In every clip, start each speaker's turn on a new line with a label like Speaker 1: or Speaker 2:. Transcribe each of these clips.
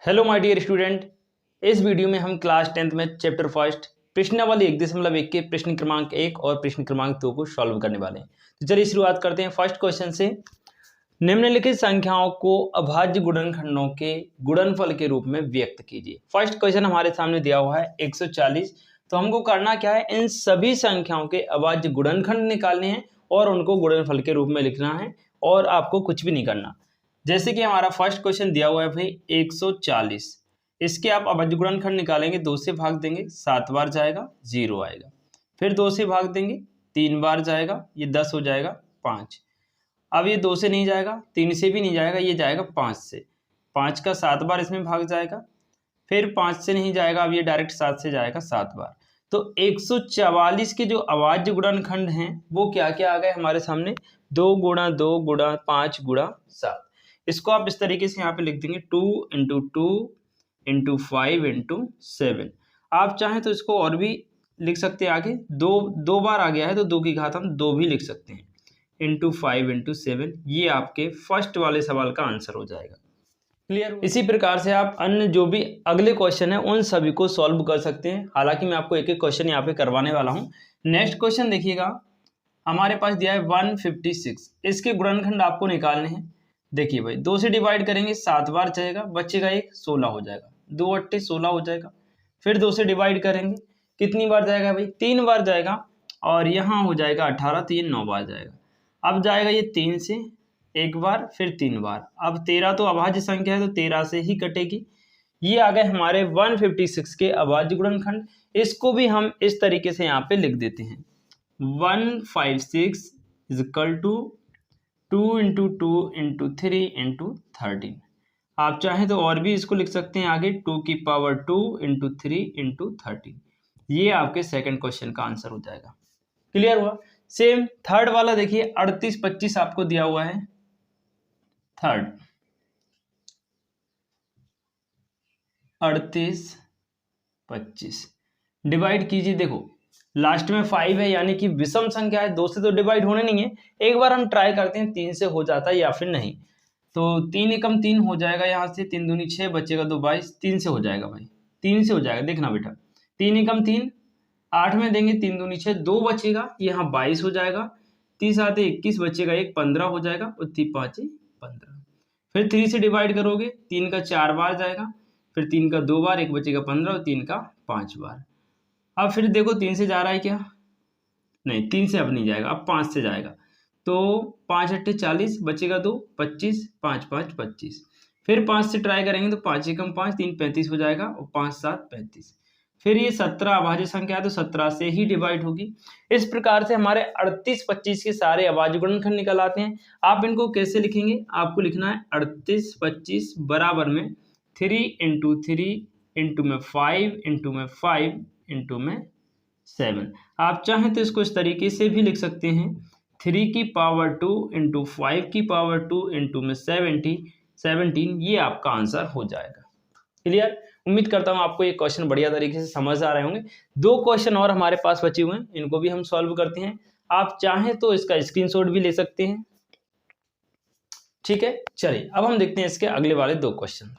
Speaker 1: Hello my dear student, इस video में हम क्लास 10th में चैप्टर फर्स्ट प्रश्नावली 1.1 के प्रश्न क्रमांक 1 और प्रश्न क्रमांक 2 को सॉल्व करने वाले हैं। तो चलिए शुरुआत करते हैं फर्स्ट क्वेश्चन से। निम्नलिखित संख्याओं को अभाज्य गुणनखंडों के गुणनफल के रूप में व्यक्त कीजिए। फर्स्ट क्वेश्चन हमारे सामने दिया हुआ है 140। तो हमको करना क्या है, इन सभी संख्याओं के अभाज्य गुणनखंड निकालने हैं और उनको गुणनफल के रूप में लिखना है और आपको कुछ भी नहीं करना। जैसे कि हमारा फर्स्ट क्वेश्चन दिया हुआ है भाई 140, इसके आप अभाज्य गुणनखंड निकालेंगे, 2 से भाग देंगे 7 बार जाएगा 0 आएगा, फिर 2 से भाग देंगे 3 बार जाएगा, ये 10 हो जाएगा 5। अब ये 2 से नहीं जाएगा, 3 से भी नहीं जाएगा, ये जाएगा 5 से, 5 का 7 बार इसमें भाग जाएगा, फिर 5 से नहीं जाएगा, अब ये डायरेक्ट 7 से जाएगा 7 बार। तो 144 के जो अभाज्य गुणनखंड हैं वो क्या क्या आ गए हमारे सामने, 2 गुणा 2 गुणा 5 गुणा 7। इसको आप इस तरीके से यहाँ पे लिख देंगे 2 इंटू 2 इंटू 5 इंटू 7। आप चाहें तो इसको और भी लिख सकते हैं आगे, दो बार आ गया है तो 2 की घात हम 2 भी लिख सकते हैं, इंटू 5 इंटू 7। ये आपके फर्स्ट वाले सवाल का आंसर हो जाएगा। क्लियर? इसी प्रकार से आप अन्य जो भी अगले क्वेश्चन है उन सभी को सॉल्व कर सकते हैं। हालांकि मैं आपको एक एक क्वेश्चन यहाँ पे करवाने वाला हूँ। नेक्स्ट क्वेश्चन देखिएगा, हमारे पास दिया है 156, इसके गुणनखंड आपको निकालने हैं। देखिए भाई 2 से डिवाइड करेंगे 7 बार जाएगा, बचेगा 1, 16 हो जाएगा, 2 अट्ठे 16 हो जाएगा। फिर 2 से डिवाइड करेंगे, कितनी बार जाएगा भाई, 3 बार जाएगा, और यहाँ हो जाएगा 18, तो ये 9 बार जाएगा। अब जाएगा ये 3 से 1 बार, फिर 3 बार। अब 13 तो अभाज्य संख्या है तो 13 से ही कटेगी। ये आ गए हमारे 156 के अभाज्य गुणनखंड। इसको भी हम इस तरीके से यहाँ पे लिख देते हैं, 156 is equal to 2 into 2 into 3 into 13। आप चाहें तो और भी इसको लिख सकते हैं आगे, 2 की पावर 2 इंटू 3 इंटू 13। ये आपके सेकंड क्वेश्चन का आंसर हो जाएगा। क्लियर हुआ? सेम थर्ड वाला देखिए, 38 25 आपको दिया हुआ है। थर्ड 38 25 डिवाइड कीजिए। देखो लास्ट में 5 है, यानी कि विषम संख्या है, 2 से तो डिवाइड होने नहीं है। एक बार हम ट्राई करते हैं 3 से हो जाता है या फिर नहीं। तो 3 एकम 3 हो जाएगा, यहाँ से 3 दूनी 6 बचेगा 2 22, 3 से हो जाएगा भाई, 3 से हो जाएगा। देखना बेटा, 3 एकम 3, 8 में देंगे 3 दूनी 6, 2 बचेगा, यहाँ 22 हो जाएगा, 30 आते 21 बचेगा 1, 15 हो जाएगा, और 3 5 15। फिर 3 से डिवाइड करोगे, 3 का 4 बार जाएगा, फिर 3 का 2 बार, 1 बचेगा 15, और 3 का 5 बार। अब फिर देखो 3 से जा रहा है क्या, नहीं 3 से अब नहीं जाएगा, अब 5 से जाएगा। तो 5 अट्ठे 40 बचेगा 2 25, 5 5 25। फिर 5 से ट्राई करेंगे तो 5 एकम 5, 3 35 हो जाएगा, और 5 7 35। फिर ये 17 अभाज्य संख्या है तो 17 से ही डिवाइड होगी। इस प्रकार से हमारे 38 25 के सारे अभाज्य गुणनखंड निकल आते हैं। आप इनको कैसे लिखेंगे, आपको लिखना है 38 25 बराबर में 3 इंटू 3 इंटू में 5 इंटू में 5 इंटू में 7। आप चाहें तो इसको इस तरीके से भी लिख सकते हैं, 3 की पावर 2 इंटू 5 की पावर 2 इंटू में 17। ये आपका आंसर हो जाएगा। क्लियर? उम्मीद करता हूं आपको ये क्वेश्चन बढ़िया तरीके से समझ आ रहे होंगे। 2 क्वेश्चन और हमारे पास बचे हुए हैं, इनको भी हम सॉल्व करते हैं। आप चाहें तो इसका स्क्रीनशॉट भी ले सकते हैं। ठीक है, चलिए अब हम देखते हैं इसके अगले वाले 2 क्वेश्चन।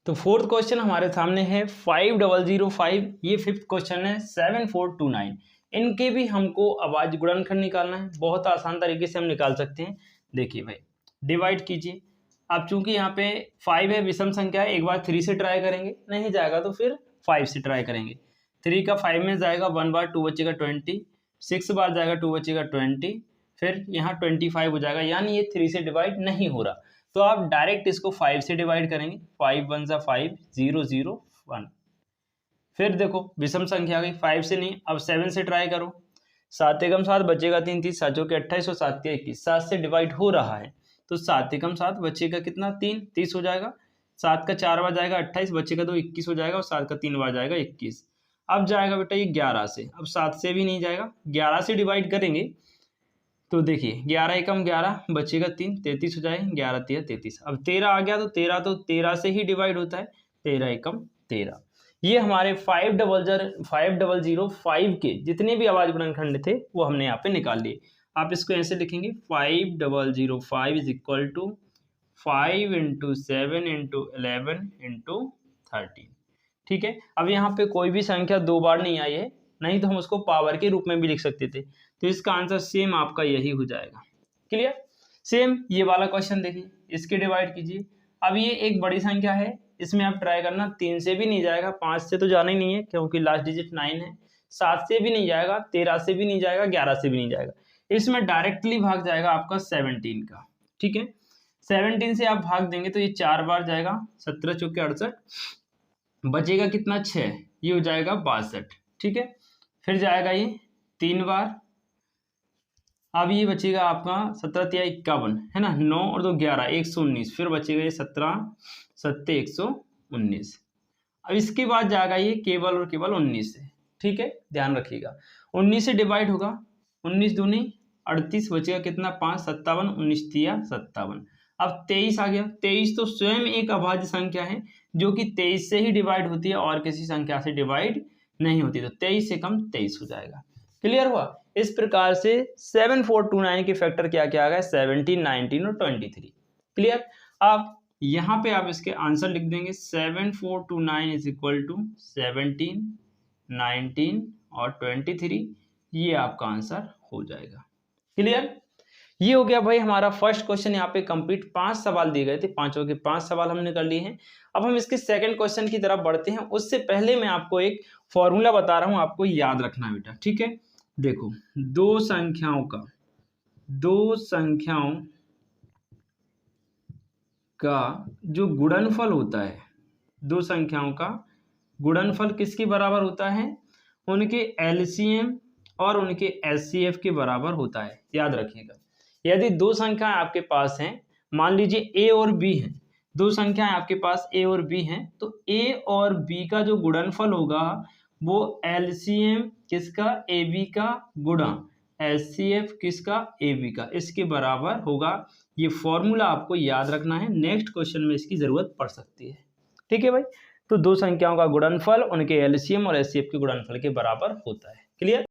Speaker 1: तो फोर्थ क्वेश्चन हमारे सामने है 5005, ये फिफ्थ क्वेश्चन है 7429। इनके भी हमको अभाज्य गुणनखंड निकालना है। बहुत आसान तरीके से हम निकाल सकते हैं। देखिए भाई डिवाइड कीजिए। अब चूंकि यहाँ पे 5 है, विषम संख्या है, एक बार 3 से ट्राई करेंगे, नहीं जाएगा तो फिर 5 से ट्राई करेंगे। 3 का 5 में जाएगा 1 बार, 2 बचेगा 20, 6 बार जाएगा 2 बचेगा 20, फिर यहाँ 25 हो जाएगा, यानी ये 3 से डिवाइड नहीं हो रहा। तो आप डायरेक्ट इसको 5 से डिवाइड करेंगे, 5 1 जा 5 0 0 1। फिर देखो विषम संख्या आ गई, 5 से नहीं, अब 7 से ट्राई करो, 7 एकम 7 बचेगा 3 30 7 के 28 और 7 के 21, 7 से डिवाइड हो रहा है तो 7 एकम 7 बचेगा कितना 3 30 हो जाएगा, 7 का 4 बार जाएगा 28 बचेगा 2 21 हो जाएगा, और 7 का 3 बार जाएगा 21। अब जाएगा बेटा ये 11 से, अब 7 से भी नहीं जाएगा, 11 से डिवाइड करेंगे तो देखिए 11 एकम 11 बचेगा 3 33 हो जाएगा, 11 3 33। अब 13 आ गया तो 13 से ही डिवाइड होता है, 13 एकम 13। ये हमारे 5005 के जितने भी अभाज्य गुणनखंड थे वो हमने यहाँ पे निकाल लिए। आप इसको ऐसे लिखेंगे 5005 is equal to 5 into 7 into 11 into 13। ठीक है, अब यहाँ पे कोई भी संख्या 2 बार नहीं आई है, नहीं तो हम उसको पावर के रूप में भी लिख सकते थे, तो इसका आंसर सेम आपका यही हो जाएगा। क्लियर। सेम ये वाला क्वेश्चन देखिए, इसके डिवाइड कीजिए। अब ये एक बड़ी संख्या है, इसमें आप ट्राई करना, 3 से भी नहीं जाएगा, 5 से तो जाना ही नहीं है क्योंकि लास्ट डिजिट 9 है, 7 से भी नहीं जाएगा, 13 से भी नहीं जाएगा, 11 से भी नहीं जाएगा, इसमें डायरेक्टली भाग जाएगा आपका 17 का। ठीक है, 17 से आप भाग देंगे तो ये 4 बार जाएगा, 17 चौके 68, बचेगा कितना 6, ये हो जाएगा 62। ठीक है, फिर जाएगा ये 3 बार, अब ये बचेगा आपका 17 या 51 है ना, 9 और 2 11, 119, फिर बचेगा ये 17 7 119। अब इसके बाद जाएगा ये केवल और केवल 19 से। ठीक है, ध्यान रखिएगा 19 से डिवाइड होगा, 19 दूनी 38, बचेगा कितना 5 57, 19 तिया 57। अब 23 आ गया, 23 तो स्वयं एक अभाज्य संख्या है जो कि 23 से ही डिवाइड होती है और किसी संख्या से डिवाइड नहीं होती, तो 23 से कम 23 हो जाएगा। क्लियर हुआ। इस प्रकार से 7429 के फैक्टर क्या क्या आ गए, 17 19 और 23। क्लियर। अब यहाँ पे आप इसके आंसर लिख देंगे, 7429 इज इक्वल टू 17 19 और 23, ये आपका आंसर हो जाएगा। क्लियर। ये हो गया भाई हमारा फर्स्ट क्वेश्चन यहाँ पे कंप्लीट। 5 सवाल दिए गए थे, पांचों के 5 सवाल हमने कर लिए हैं। अब हम इसके सेकंड क्वेश्चन की तरफ बढ़ते हैं, उससे पहले मैं आपको एक फॉर्मूला बता रहा हूँ, आपको याद रखना बेटा। ठीक है, देखो दो संख्याओं का जो गुणनफल होता है, दो संख्याओं का गुणनफल किसके बराबर होता है, उनके एलसीएम और उनके एचसीएफ के बराबर होता है। याद रखिएगा, यदि दो संख्याएं आपके पास हैं, मान लीजिए ए और बी हैं, दो संख्याएं आपके पास ए और बी हैं, तो ए और बी का जो गुणनफल होगा वो एलसीएम किसका, ए बी का, गुणा एचसीएफ किसका, ए बी का, इसके बराबर होगा। ये फॉर्मूला आपको याद रखना है, नेक्स्ट क्वेश्चन में इसकी जरूरत पड़ सकती है। ठीक है भाई, तो दो संख्याओं का गुणनफल उनके एलसीएम और एचसीएफ के गुणनफल के बराबर होता है। क्लियर।